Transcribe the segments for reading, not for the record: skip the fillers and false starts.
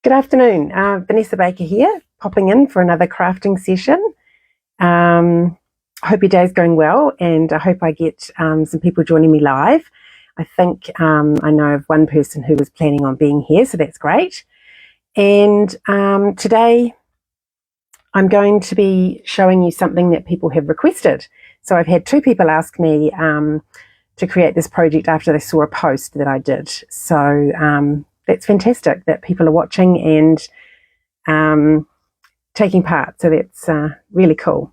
Good afternoon, Vanessa Baker here, popping in for another crafting session. I hope your day's going well, and I hope I get some people joining me live. I think I know of one person who was planning on being here, so that's great. And today I'm going to be showing you something that people have requested. So I've had two people ask me to create this project after they saw a post that I did. So that's fantastic that people are watching and taking part. So that's really cool.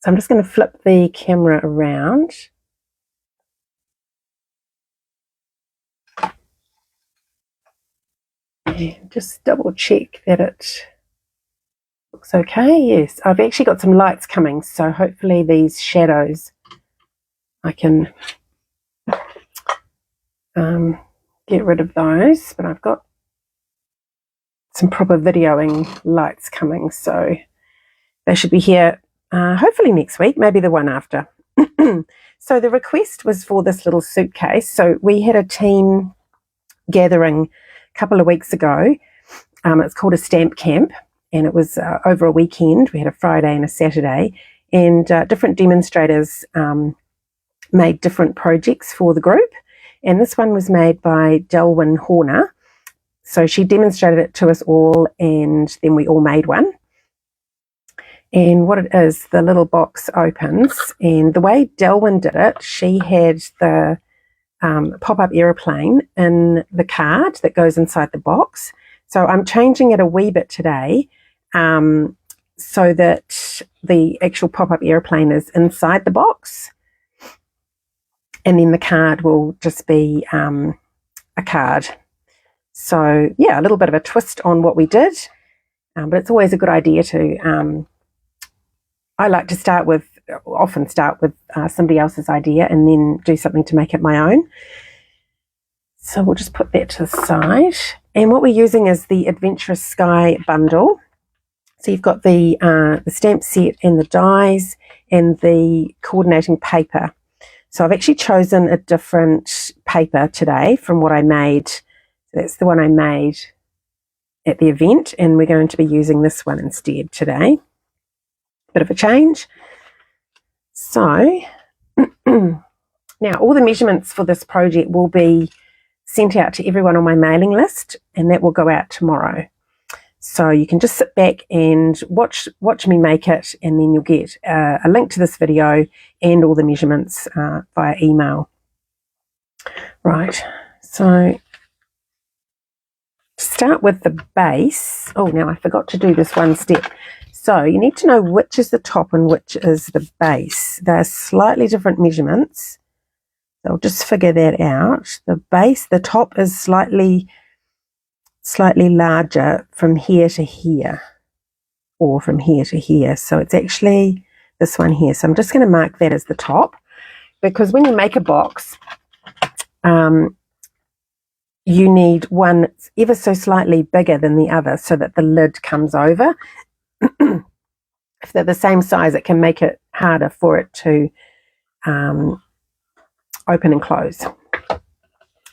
So I'm just going to flip the camera around. And just double check that it looks okay. Yes, I've actually got some lights coming, so hopefully these shadows I can get rid of those, but I've got some proper videoing lights coming, so they should be here hopefully next week, maybe the one after. So the request was for this little suitcase. So we had a team gathering a couple of weeks ago. It's called a stamp camp, and it was over a weekend. We had a Friday and a Saturday, and different demonstrators made different projects for the group. And this one was made by Delwyn Horner. So she demonstrated it to us all, and then we all made one. And what it is, the little box opens, and the way Delwyn did it, she had the pop-up aeroplane in the card that goes inside the box. So I'm changing it a wee bit today so that the actual pop-up aeroplane is inside the box, and then the card will just be a card. So yeah, a little bit of a twist on what we did, but it's always a good idea to I like to often start with somebody else's idea and then do something to make it my own. So we'll just put that to the side. And what we're using is the Adventurous Sky bundle. So you've got the stamp set and the dies and the coordinating paper. So I've actually chosen a different paper today from what I made. That's the one I made at the event, and we're going to be using this one instead today. Bit of a change. So now all the measurements for this project will be sent out to everyone on my mailing list, and that will go out tomorrow. So you can just sit back and watch me make it, and then you'll get a link to this video and all the measurements via email. Right, so to start with the base, oh, now I forgot to do this one step. So you need to know which is the top and which is the base. They're slightly different measurements. So I'll just figure that out. The base, the top is slightly larger from here to here, or from here to here. So it's actually this one here. So I'm just going to mark that as the top, because when you make a box, you need one that's ever so slightly bigger than the other so that the lid comes over. If they're the same size, it can make it harder for it to open and close.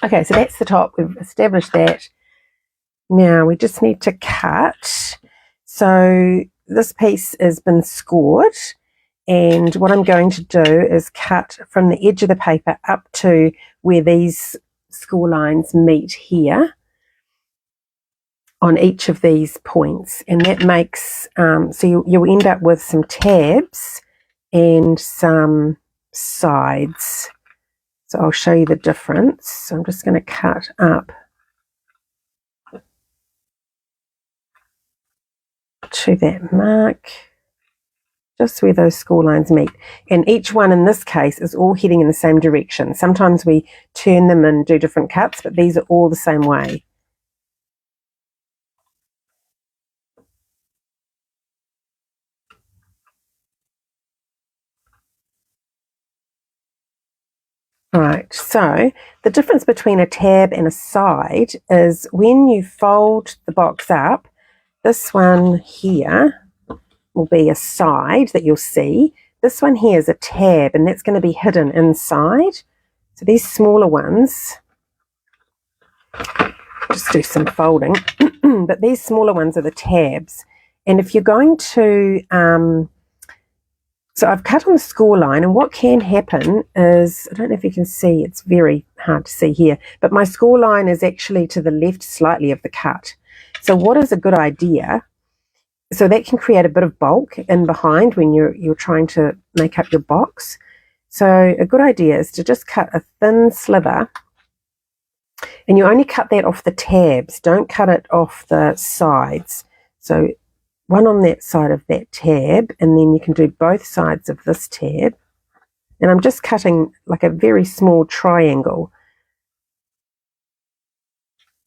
Okay, so that's the top. We've established that. Now we just need to cut. So this piece has been scored, and what I'm going to do is cut from the edge of the paper up to where these score lines meet here on each of these points, and that makes so you'll end up with some tabs and some sides. So I'll show you the difference. So I'm just going to cut up to that mark, just where those score lines meet. And each one in this case is all heading in the same direction. Sometimes we turn them and do different cuts, but these are all the same way. Right, so the difference between a tab and a side is when you fold the box up, this one here will be a side that you'll see. This one here is a tab, and that's going to be hidden inside. So these smaller ones just do some folding. But these smaller ones are the tabs. And if you're going to, so I've cut on the score line, and what can happen is, I don't know if you can see, it's very hard to see here, but my score line is actually to the left slightly of the cut. So what is a good idea? So that can create a bit of bulk in behind when you're trying to make up your box. So a good idea is to just cut a thin sliver, and you only cut that off the tabs, don't cut it off the sides. So one on that side of that tab, and then you can do both sides of this tab. And I'm just cutting like a very small triangle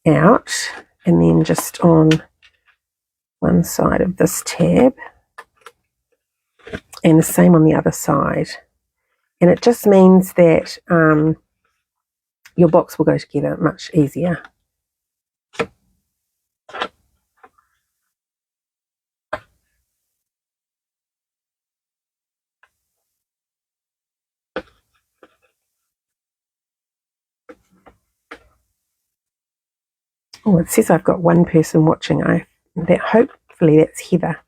out, and then just on one side of this tab, and the same on the other side. And it just means that your box will go together much easier. Oh, it says I've got one person watching. Hopefully that's Heather.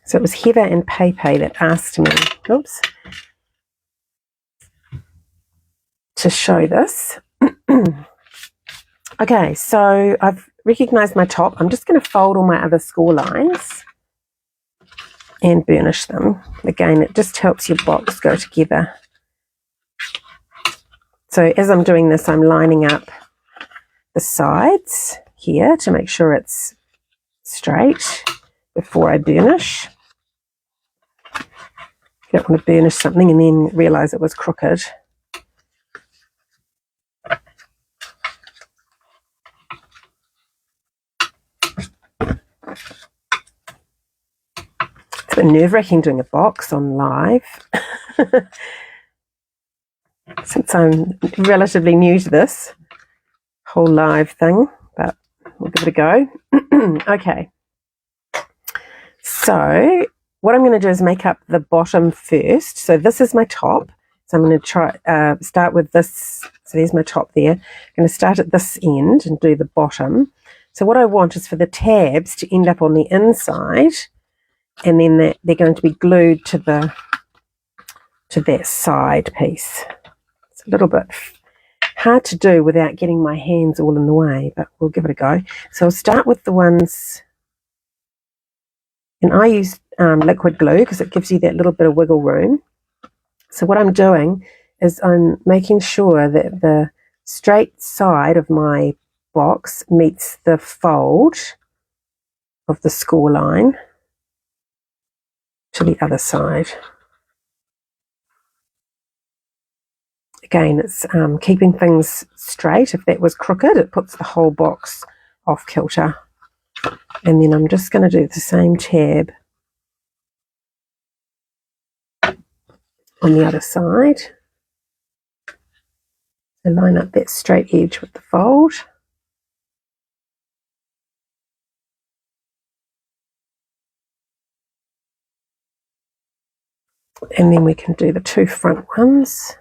So it was Heather and Pepe that asked me, oops, to show this. Okay, so I've recognised my top. I'm just going to fold all my other score lines and burnish them. Again, it just helps your box go together. So as I'm doing this, I'm lining up the sides here to make sure it's straight before I burnish. You don't want to burnish something and then realise it was crooked. It's a bit nerve-wracking doing a box on live since I'm relatively new to this whole live thing, but we'll give it a go. Okay, so what I'm going to do is make up the bottom first. So this is my top, so I'm going to start with this. So there's my top there. I'm going to start at this end and do the bottom. So what I want is for the tabs to end up on the inside, and then they're going to be glued to that side piece. It's a little bit hard to do without getting my hands all in the way, but we'll give it a go. So I'll start with the ones, and I use liquid glue because it gives you that little bit of wiggle room. So what I'm doing is I'm making sure that the straight side of my box meets the fold of the score line to the other side. Again, it's keeping things straight. If that was crooked, it puts the whole box off kilter. And then I'm just going to do the same tab on the other side. So line up that straight edge with the fold. And then we can do the two front ones.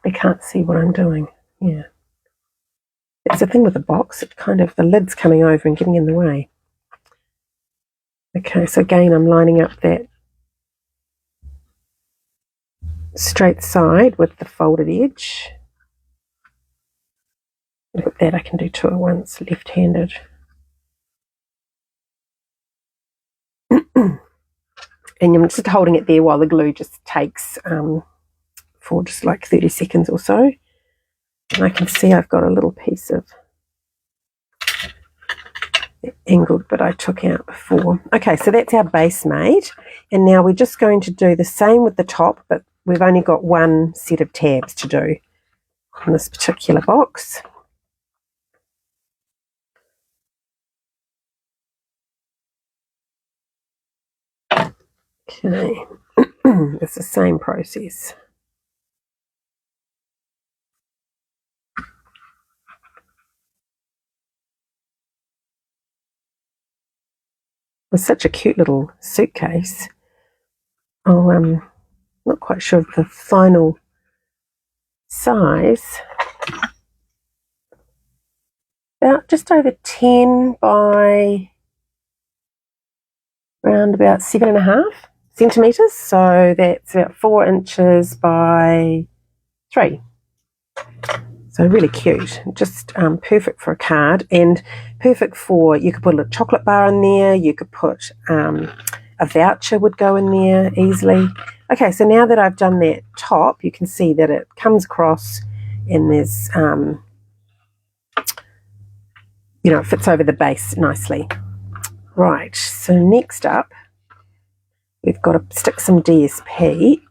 They can't see what I'm doing. Yeah. It's the thing with the box, it kind of, the lid's coming over and getting in the way. Okay, so again, I'm lining up that straight side with the folded edge. Look at that, I can do two at once, left-handed. And I'm just holding it there while the glue just takes for just like 30 seconds or so. And I can see I've got a little piece of angled bit I took out before. Okay, so that's our base made. And now we're just going to do the same with the top, but we've only got one set of tabs to do on this particular box. Okay, it's the same process. It's such a cute little suitcase. I'll Not quite sure of the final size. About just over 10 by around about 7.5 centimetres. So that's about 4 inches by 3. So really cute, just perfect for a card, and perfect for, you could put a chocolate bar in there, you could put a voucher would go in there easily. Okay, so now that I've done that top, you can see that it comes across and there's, it fits over the base nicely. Right, so next up, we've got to stick some DSP.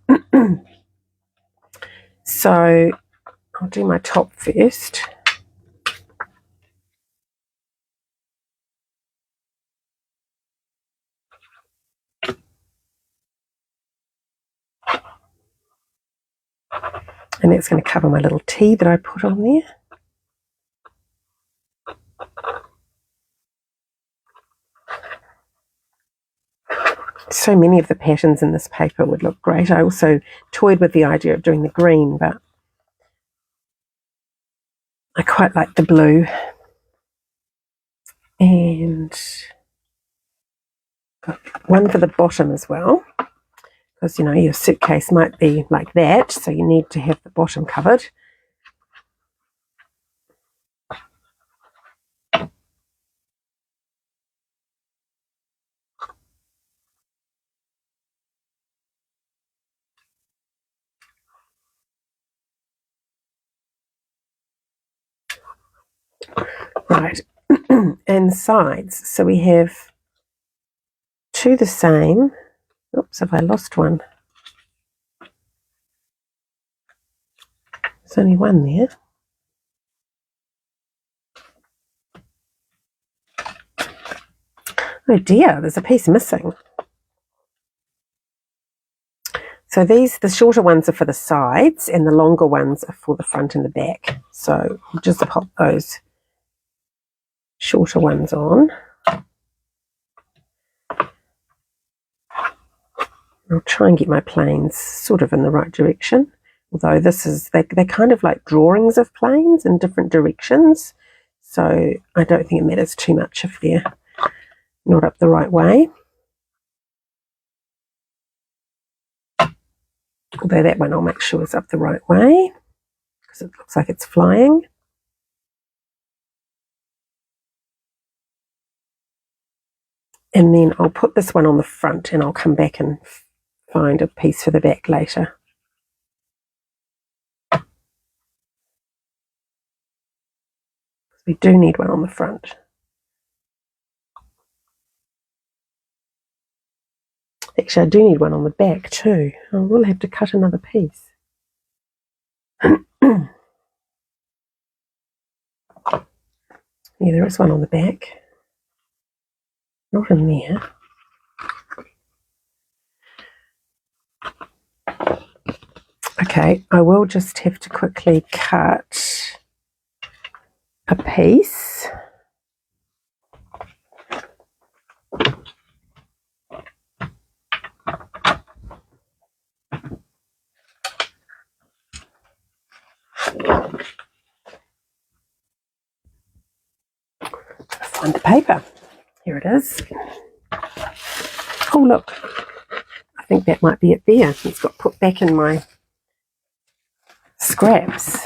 So I'll do my top first. And that's going to cover my little T that I put on there. So many of the patterns in this paper would look great. I also toyed with the idea of doing the green, but I quite like the blue. And got one for the bottom as well, because your suitcase might be like that, so you need to have the bottom covered. Right, and sides. So we have 2 the same. Oops, have I lost one? There's only one there. Oh dear, there's a piece missing. So the shorter ones are for the sides and the longer ones are for the front and the back. So I'll just pop those shorter ones on. I'll try and get my planes sort of in the right direction. Although they're kind of like drawings of planes in different directions. So I don't think it matters too much if they're not up the right way. Although that one I'll make sure is up the right way, because it looks like it's flying. And then I'll put this one on the front and I'll come back and find a piece for the back later. We do need one on the front. Actually, I do need one on the back too. I will have to cut another piece. Yeah, there is one on the back. Not in there. Okay, I will just have to quickly cut a piece. Find the paper. Here it is. Oh, look. I think that might be it there. It's got put back in my scraps.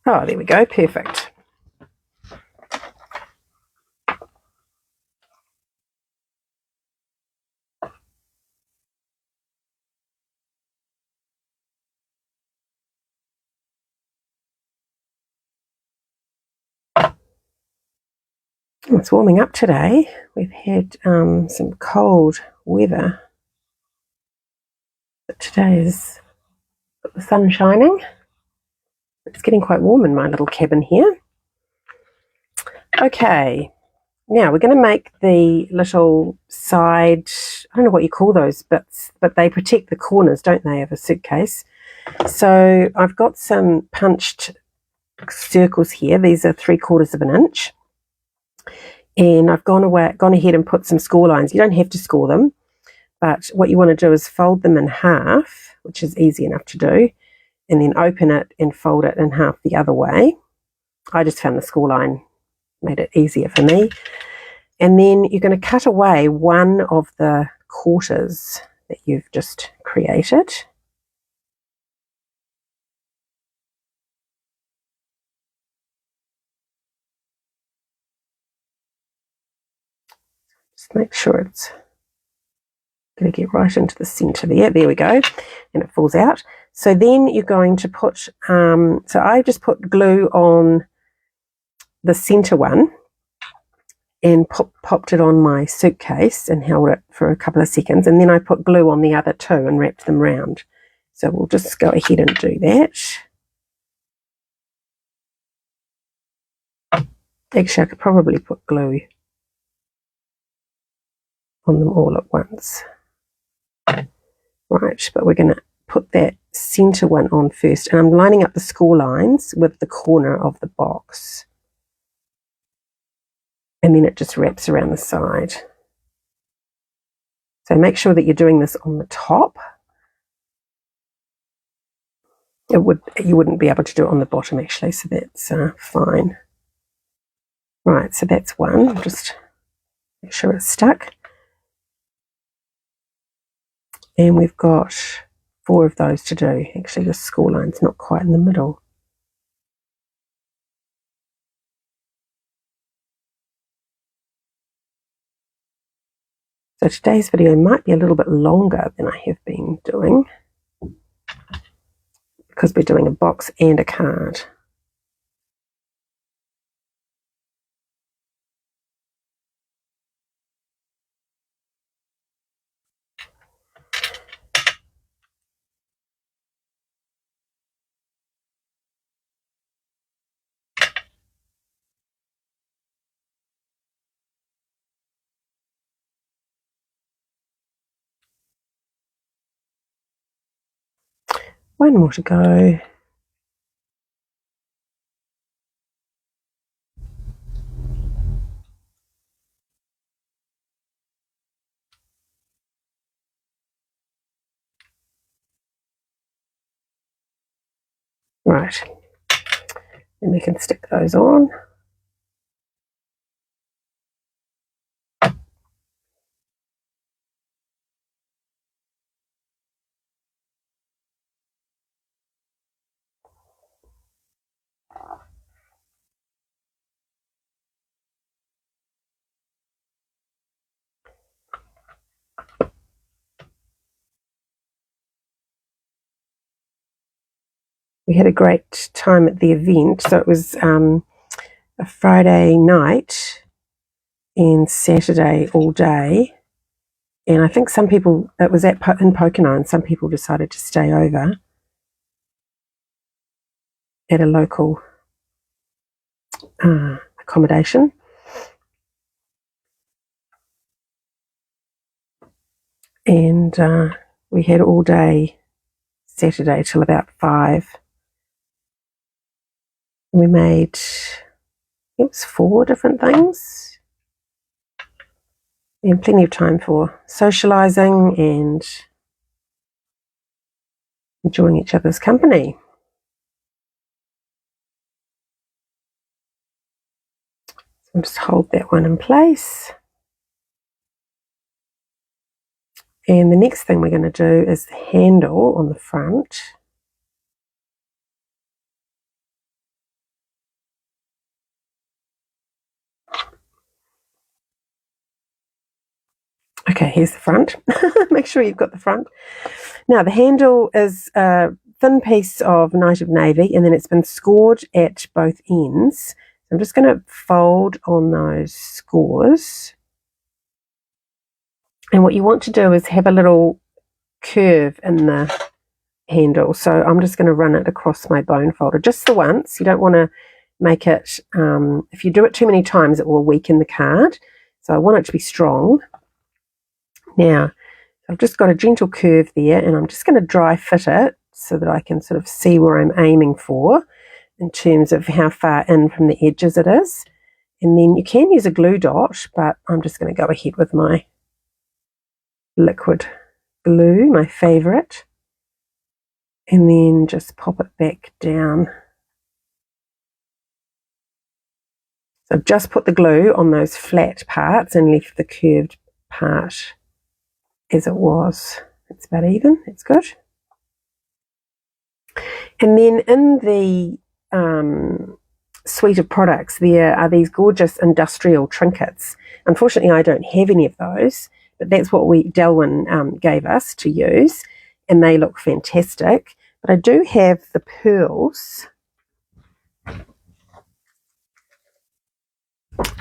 Oh, there we go. Perfect. It's warming up today. We've had some cold weather, but today is the sun shining. It's getting quite warm in my little cabin here. Okay, now we're going to make the little side, I don't know what you call those bits, but they protect the corners, don't they, of a suitcase. So I've got some punched circles here. These are 3/4 of an inch. And I've gone ahead and put some score lines. You don't have to score them, but what you want to do is fold them in half, which is easy enough to do, and then open it and fold it in half the other way. I just found the score line made it easier for me. And then you're going to cut away one of the quarters that you've just created. Just make sure it's going to get right into the center there. There we go. And it falls out. So then you're going to put, so I just put glue on the center one and popped it on my suitcase and held it for a couple of seconds. And then I put glue on the other two and wrapped them round. So we'll just go ahead and do that. Actually, I could probably put glue on them all at once. Right, but we're going to put that center one on first. And I'm lining up the score lines with the corner of the box. And then it just wraps around the side. So make sure that you're doing this on the top. You wouldn't be able to do it on the bottom actually, so that's fine. Right, so that's one. Just make sure it's stuck. And we've got 4 of those to do. Actually, the score line's not quite in the middle. So today's video might be a little bit longer than I have been doing, because we're doing a box and a card. One more to go. Right, then we can stick those on. We had a great time at the event. So it was a Friday night and Saturday all day. And I think some people, it was in Pocono, and some people decided to stay over at a local accommodation. And we had all day Saturday till about 5. We made, it was 4 different things. And plenty of time for socialising and enjoying each other's company. So I'll just hold that one in place. And the next thing we're going to do is the handle on the front. Okay, here's the front. Make sure you've got the front. Now, the handle is a thin piece of Night of Navy, and then it's been scored at both ends. I'm just going to fold on those scores. And what you want to do is have a little curve in the handle. So I'm just going to run it across my bone folder just the once. You don't want to make it, if you do it too many times, it will weaken the card. So I want it to be strong. Now, I've just got a gentle curve there, and I'm just going to dry fit it so that I can sort of see where I'm aiming for in terms of how far in from the edges it is. And then you can use a glue dot, but I'm just going to go ahead with my liquid glue, my favourite. And then just pop it back down. So I've just put the glue on those flat parts and left the curved part as it was. It's about even, it's good. And then in the suite of products, there are these gorgeous industrial trinkets. Unfortunately, I don't have any of those, but that's what Delwyn gave us to use, and they look fantastic. But I do have the pearls,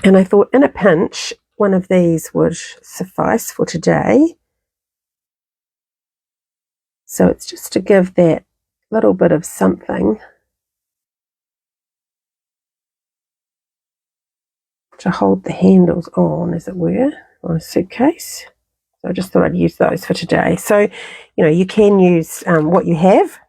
and I thought in a pinch, one of these would suffice for today. So it's just to give that little bit of something to hold the handles on, as it were, on a suitcase. So I just thought I'd use those for today. So, you know, you can use what you have.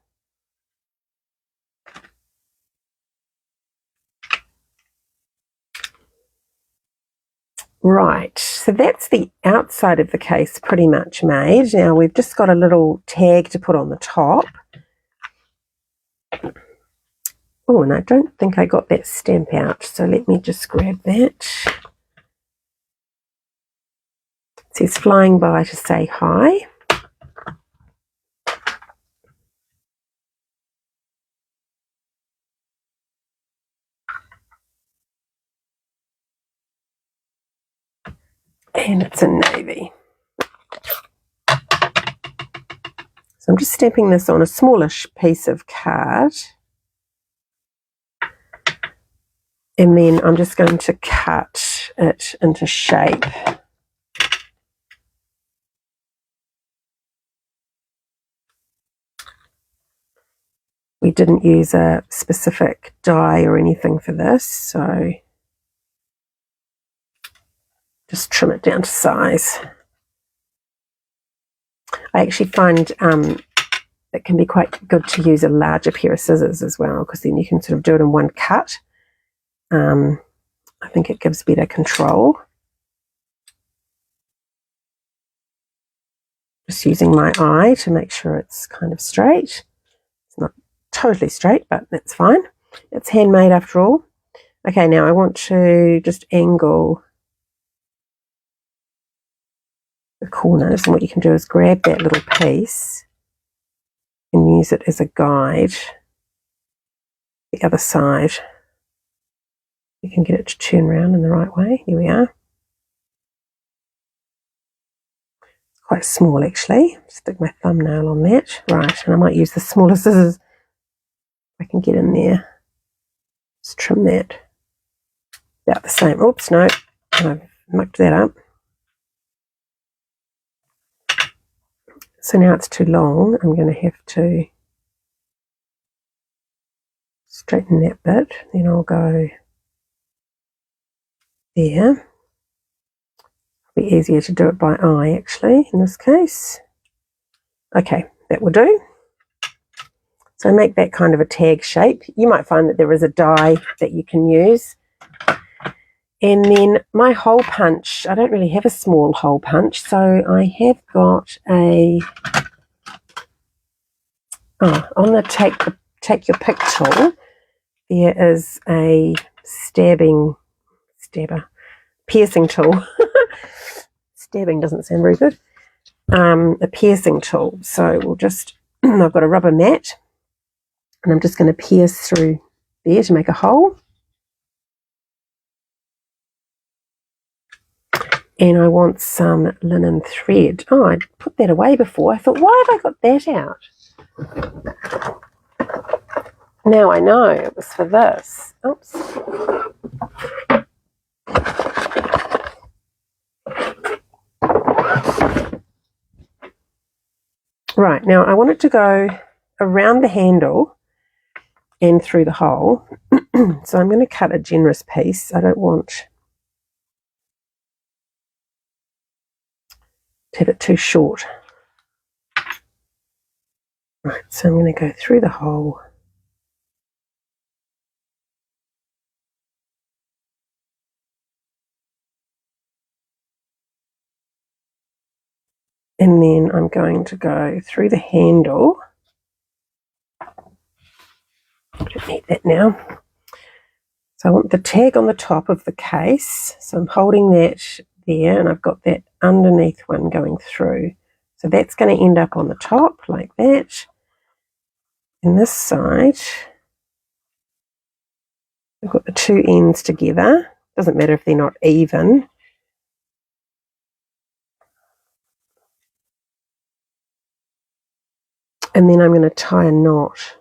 Right, so that's the outside of the case pretty much made. Now we've just got a little tag to put on the top. Oh, and I don't think I got that stamp out, so let me just grab that. It says flying by to say hi. And it's in navy. So I'm just stamping this on a smallish piece of card. And then I'm just going to cut it into shape. We didn't use a specific die or anything for this, so just trim it down to size. I actually find it can be quite good to use a larger pair of scissors as well, because then you can sort of do it in one cut. I think it gives better control. Just using my eye to make sure it's kind of straight. It's not totally straight, but that's fine. It's handmade after all. Okay, now I want to just angle the corners, and what you can do is grab that little piece and use it as a guide the other side. You can get it to turn around in the right way. Here we are. It's quite small actually. Stick my thumbnail on that. Right, and I might use the smaller scissors if I can get in there. Just trim that about the same. Oops, no, I've mucked that up. So now it's too long. I'm going to have to straighten that bit. Then I'll go there. It'll be easier to do it by eye actually in this case. Okay, that will do. So make that kind of a tag shape. You might find that there is a die that you can use. And then my hole punch, I don't really have a small hole punch, so I have got a, on the take your pick tool, there is a piercing tool. Stabbing doesn't sound very good. A piercing tool. So we'll just, I've got a rubber mat, and I'm just going to pierce through there to make a hole. And I want some linen thread. Oh, I put that away before. I thought, why have I got that out? Now I know it was for this. Oops. Right, now I want it to go around the handle and through the hole. So I'm going to cut a generous piece. I don't want to have it too short. Right, so I'm going to go through the hole. And then I'm going to go through the handle. I don't need that now. So I want the tag on the top of the case. So I'm holding that there, and I've got that underneath one going through. So that's going to end up on the top like that. And this side, I've got the two ends together. Doesn't matter if they're not even. And then I'm going to tie a knot.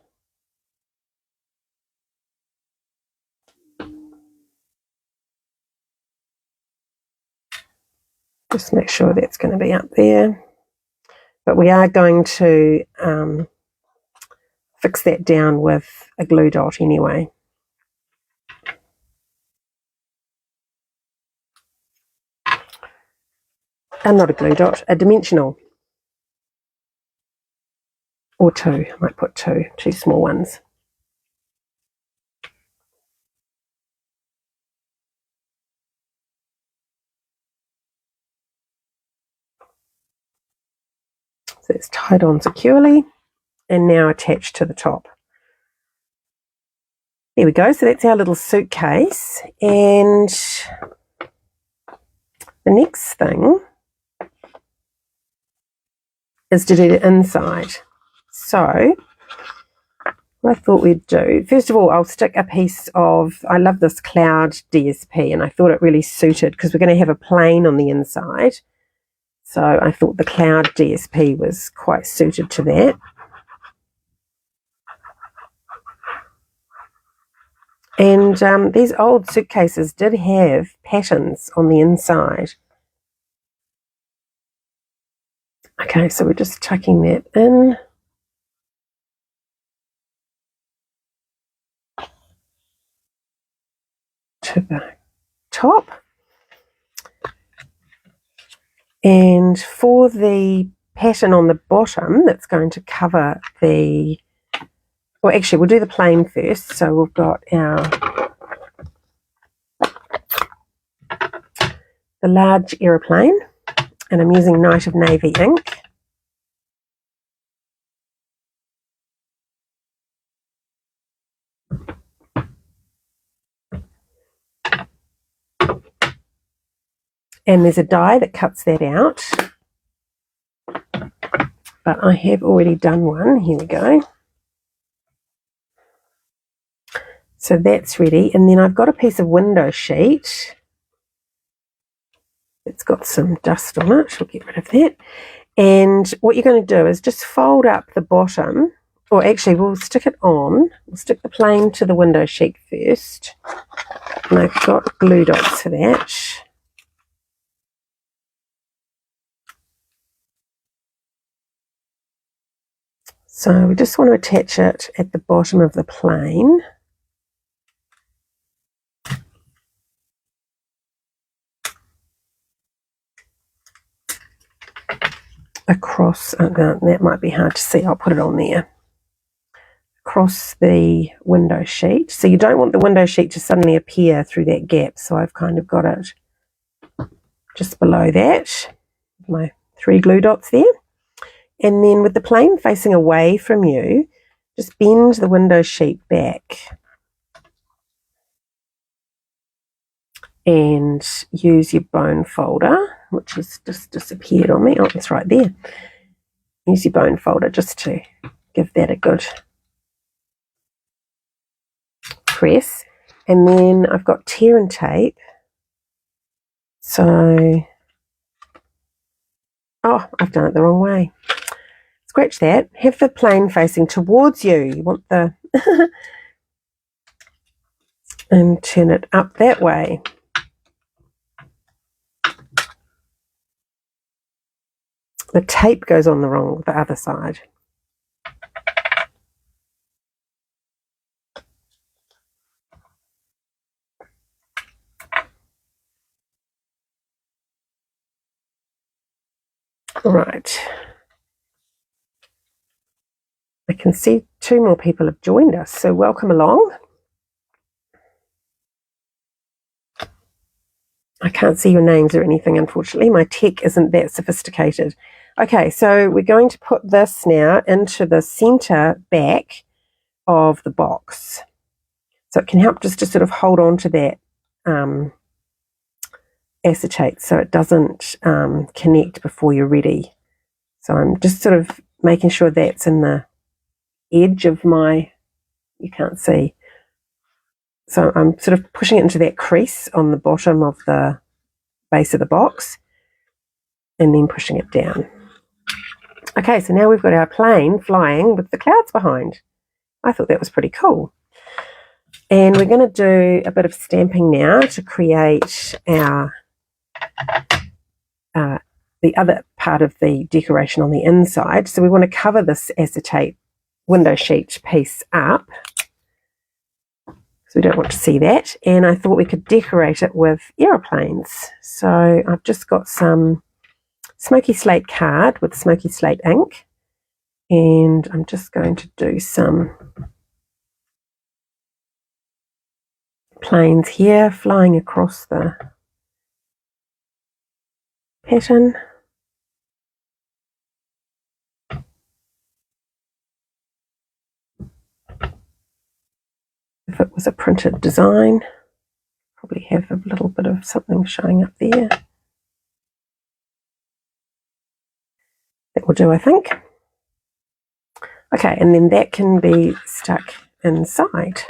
Just make sure that's going to be up there. But we are going to fix that down with a glue dot anyway. Not a glue dot, a dimensional. Or two. I might put two small ones. So it's tied on securely and now attached to the top. There we go. So that's our little suitcase. And the next thing is to do the inside. So what I thought we'd do, first of all, I'll stick a piece of, I love this cloud DSP, and I thought it really suited because we're going to have a plane on the inside. So I thought the cloud DSP was quite suited to that. And these old suitcases did have patterns on the inside. Okay, so we're just tucking that in. To the top. And for the pattern on the bottom that's going to cover the, well, actually we'll do the plain first. So we've got the large aeroplane, and I'm using Night of Navy ink. And there's a die that cuts that out. But I have already done one. Here we go. So that's ready. And then I've got a piece of window sheet. It's got some dust on it. We'll get rid of that. And what you're going to do is just fold up the bottom. Or actually, we'll stick it on. We'll stick the plane to the window sheet first. And I've got glue dots for that. So we just want to attach it at the bottom of the plane. Across, that might be hard to see, I'll put it on there. Across the window sheet. So you don't want the window sheet to suddenly appear through that gap. So I've kind of got it just below that. My 3 glue dots there. And then with the plane facing away from you, just bend the window sheet back and use your bone folder, which has just disappeared on me. Oh, it's right there. Use your bone folder just to give that a good press. And then I've got tear and tape. So, oh, I've done it the wrong way. Scratch that. Have the plane facing towards you. You want the and turn it up that way. The tape goes on the other side. All right. I can see 2 more people have joined us, so welcome along. I can't see your names or anything, unfortunately. My tech isn't that sophisticated. Okay, so we're going to put this now into the center back of the box. So it can help just to sort of hold on to that acetate so it doesn't connect before you're ready. So I'm just sort of making sure that's in the edge of my, you can't see. So I'm sort of pushing it into that crease on the bottom of the base of the box and then pushing it down. Okay, so now we've got our plane flying with the clouds behind. I thought that was pretty cool. And we're going to do a bit of stamping now to create our the other part of the decoration on the inside. So we want to cover this acetate window sheet piece up. So we don't want to see that. And I thought we could decorate it with aeroplanes. So I've just got some smoky slate card with smoky slate ink. And I'm just going to do some planes here flying across the pattern. If it was a printed design, probably have a little bit of something showing up there. That will do, I think. Okay, and then that can be stuck inside.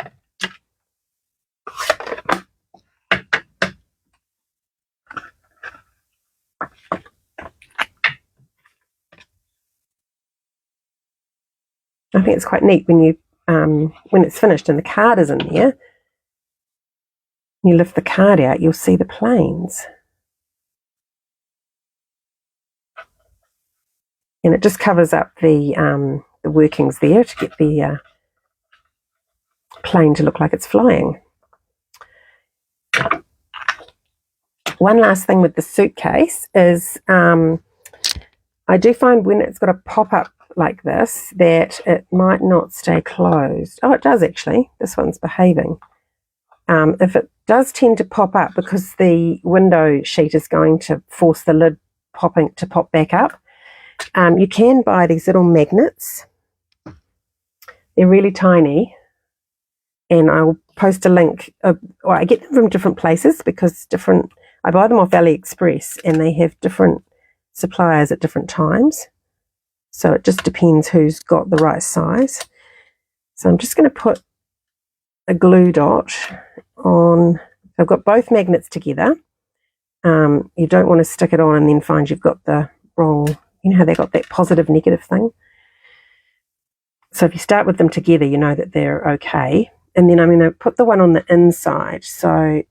I think it's quite neat when you when it's finished and the card is in there. You lift the card out, you'll see the planes. And it just covers up the workings there to get the plane to look like it's flying. One last thing with the suitcase is I do find when it's got a pop-up like this that it might not stay closed. Oh, it does actually. This one's behaving. If it does tend to pop up because the window sheet is going to force the lid to pop back up, you can buy these little magnets. They're really tiny, and I'll post a link. I get them from different places because I buy them off AliExpress, and they have different suppliers at different times. So it just depends who's got the right size. So I'm just going to put a glue dot on. I've got both magnets together. You don't want to stick it on and then find you've got the wrong, you know how they got that positive negative thing. So if you start with them together, you know that they're okay. And then I'm going to put the one on the inside, so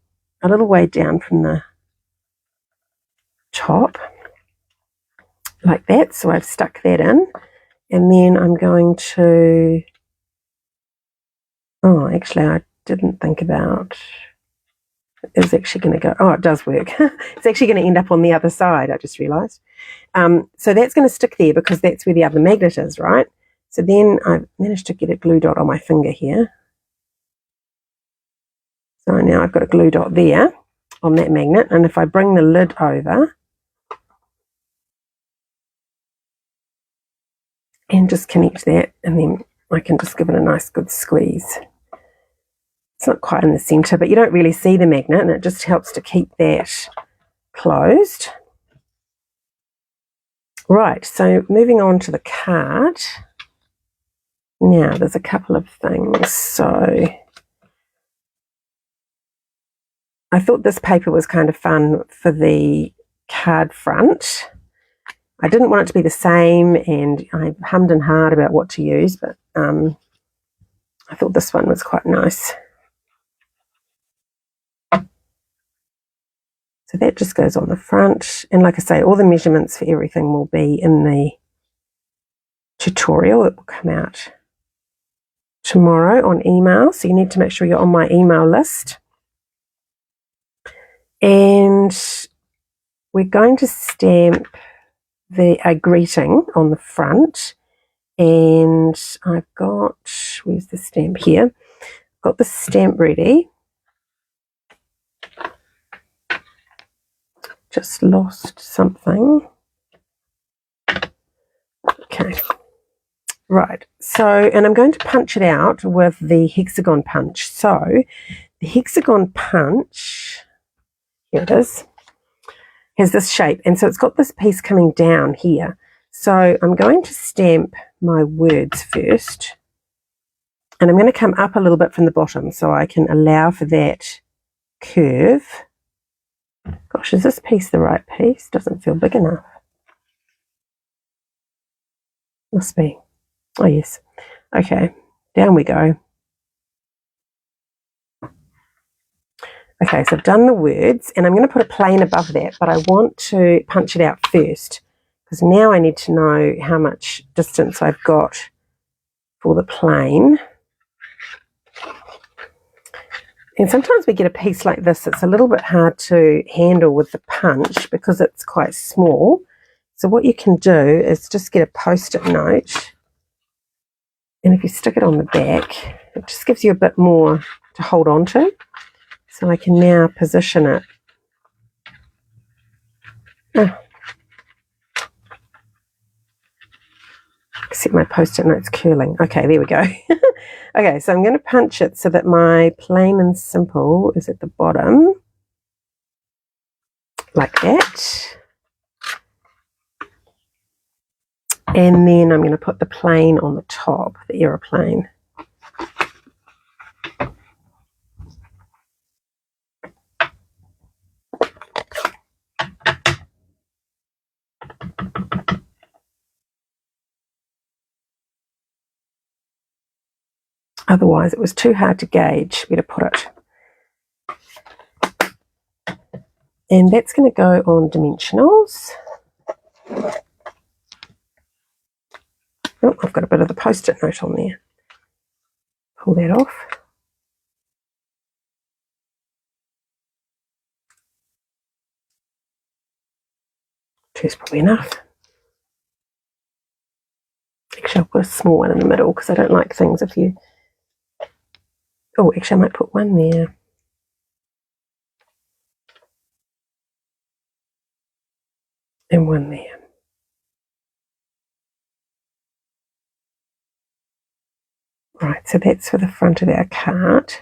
a little way down from the top, like that. So I've stuck that in, and then I'm going to, oh, actually I didn't think about, it's actually going to go, oh, it does work. It's actually going to end up on the other side, I just realised. So that's going to stick there because that's where the other magnet is, right? So then I managed to get a glue dot on my finger here. So now I've got a glue dot there on that magnet, and if I bring the lid over and just connect that, and then I can just give it a nice good squeeze. It's not quite in the center, but you don't really see the magnet, and it just helps to keep that closed. Right, so moving on to the card. Now there's a couple of things. So I thought this paper was kind of fun for the card front. I didn't want it to be the same, and I hummed and hawed about what to use, but I thought this one was quite nice. So that just goes on the front, and like I say, all the measurements for everything will be in the tutorial that will come out tomorrow on email, so you need to make sure you're on my email list. And we're going to stamp a greeting on the front, and I've got, where's the stamp here? Got the stamp ready. Just lost something. Right, so, and I'm going to punch it out with the hexagon punch. So the hexagon punch, here it is, has this shape, and so it's got this piece coming down here. So I'm going to stamp my words first, and I'm going to come up a little bit from the bottom so I can allow for that curve. Gosh, is this piece the right piece? Doesn't feel big enough. Must be. Oh yes. Okay, down we go. Okay, so I've done the words, and I'm going to put a plane above that, but I want to punch it out first because now I need to know how much distance I've got for the plane. And sometimes we get a piece like this that's a little bit hard to handle with the punch because it's quite small. So what you can do is just get a post-it note, and if you stick it on the back, it just gives you a bit more to hold on to. So I can now position it. Oh. Except my post-it note's curling. Okay, there we go. Okay, so I'm going to punch it so that my plain and simple is at the bottom, like that. And then I'm going to put the plane on the top, the aeroplane. Otherwise, it was too hard to gauge where to put it. And that's going to go on dimensionals. Oh, I've got a bit of the post-it note on there. Pull that off. Two's probably enough. Actually, I'll put a small one in the middle because I don't like things if you... Oh, actually, I might put one there. And one there. Right, so that's for the front of our card.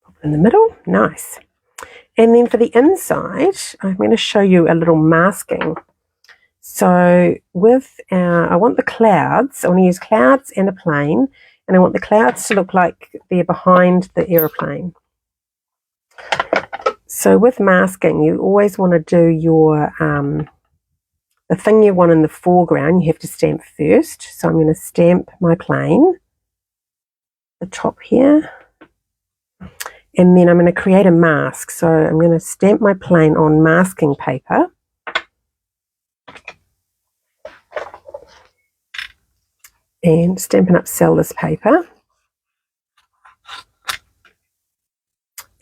Pop it in the middle, nice. And then for the inside, I'm going to show you a little masking. So with our, I want the clouds, I want to use clouds and a plane, and I want the clouds to look like they're behind the aeroplane. So with masking, you always want to do your, the thing you want in the foreground, you have to stamp first. So I'm going to stamp my plane, the top here, and then I'm going to create a mask. So I'm going to stamp my plane on masking paper. And Stampin' Up! Sell this paper.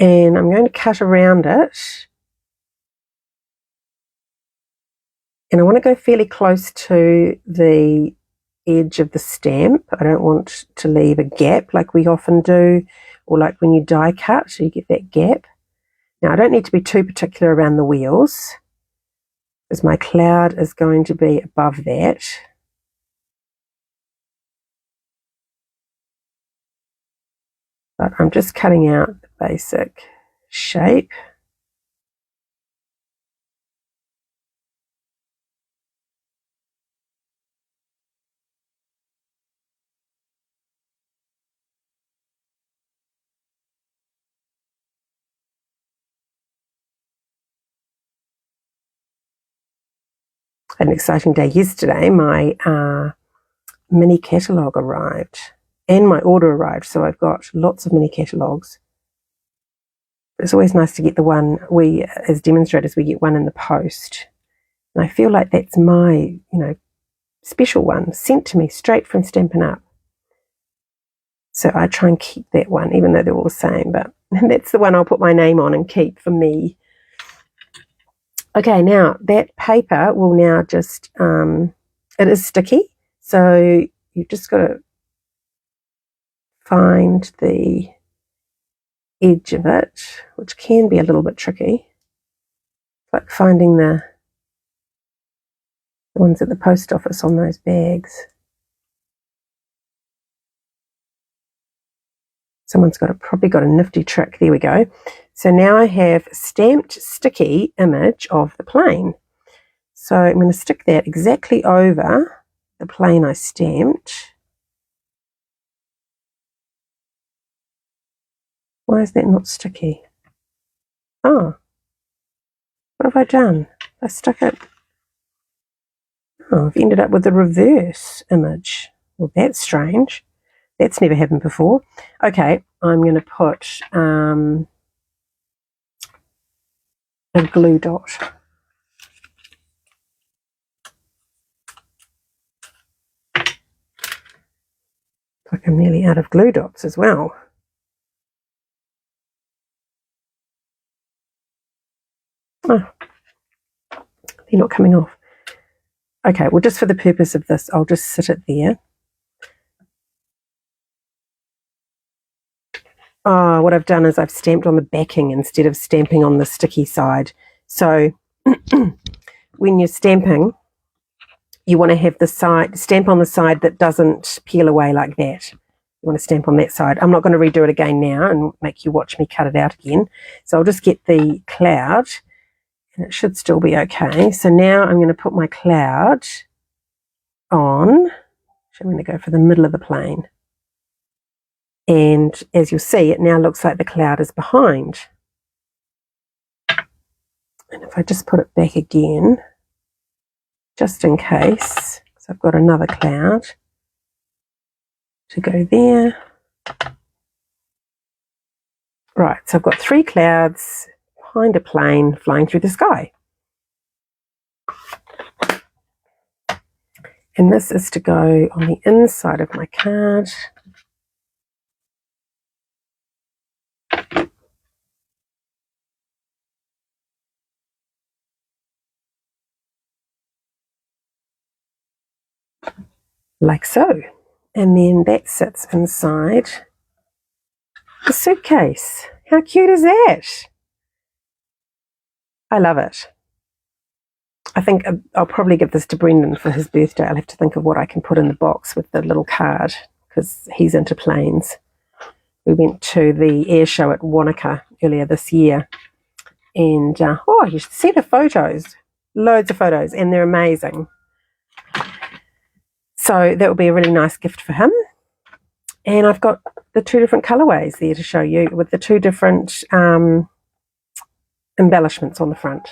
And I'm going to cut around it. And I want to go fairly close to the edge of the stamp. I don't want to leave a gap like we often do, or like when you die cut, so you get that gap. Now I don't need to be too particular around the wheels, because my cloud is going to be above that. But I'm just cutting out the basic shape. An exciting day yesterday. My mini catalogue arrived and my order arrived, so I've got lots of mini catalogues. It's always nice to get the one, we as demonstrators, we get one in the post, and I feel like that's my, special one sent to me straight from Stampin' Up. So I try and keep that one, even though they're all the same, but that's the one I'll put my name on and keep for me. Okay, now that paper will now just, it is sticky, so you've just got to find the edge of it, which can be a little bit tricky, like finding the The ones at the post office on those bags. Someone's probably got a nifty trick. There we go. So now I have stamped sticky image of the plane. So I'm going to stick that exactly over the plane I stamped. Why is that not sticky? Oh, what have I done? I stuck it. Oh, I've ended up with the reverse image. Well, that's strange. That's never happened before. Okay, I'm going to put a glue dot. Like I'm nearly out of glue dots as well. Oh, they're not coming off. Okay, well, just for the purpose of this, I'll just sit it there. Oh, what I've done is I've stamped on the backing instead of stamping on the sticky side. So when you're stamping, you want to have the stamp on the side that doesn't peel away like that. You want to stamp on that side. I'm not going to redo it again now and make you watch me cut it out again. So I'll just get the cloud, and it should still be okay. So now I'm going to put my cloud on. So I'm going to go for the middle of the plane. And as you'll see, it now looks like the cloud is behind. And if I just put it back again, just in case, so I've got another cloud to go there. Right, so I've got 3 clouds behind a plane flying through the sky. And this is to go on the inside of my card. Like so. And then that sits inside the suitcase. How cute is that? I love it. I think I'll probably give this to Brendan for his birthday. I'll have to think of what I can put in the box with the little card because he's into planes. We went to the air show at Wanaka earlier this year. And, oh, you should see the photos. Loads of photos, and they're amazing. So that will be a really nice gift for him. And I've got the 2 different colourways there to show you with the 2 different embellishments on the front.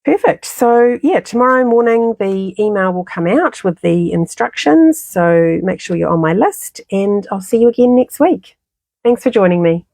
Perfect. So, yeah, tomorrow morning the email will come out with the instructions. So make sure you're on my list, and I'll see you again next week. Thanks for joining me.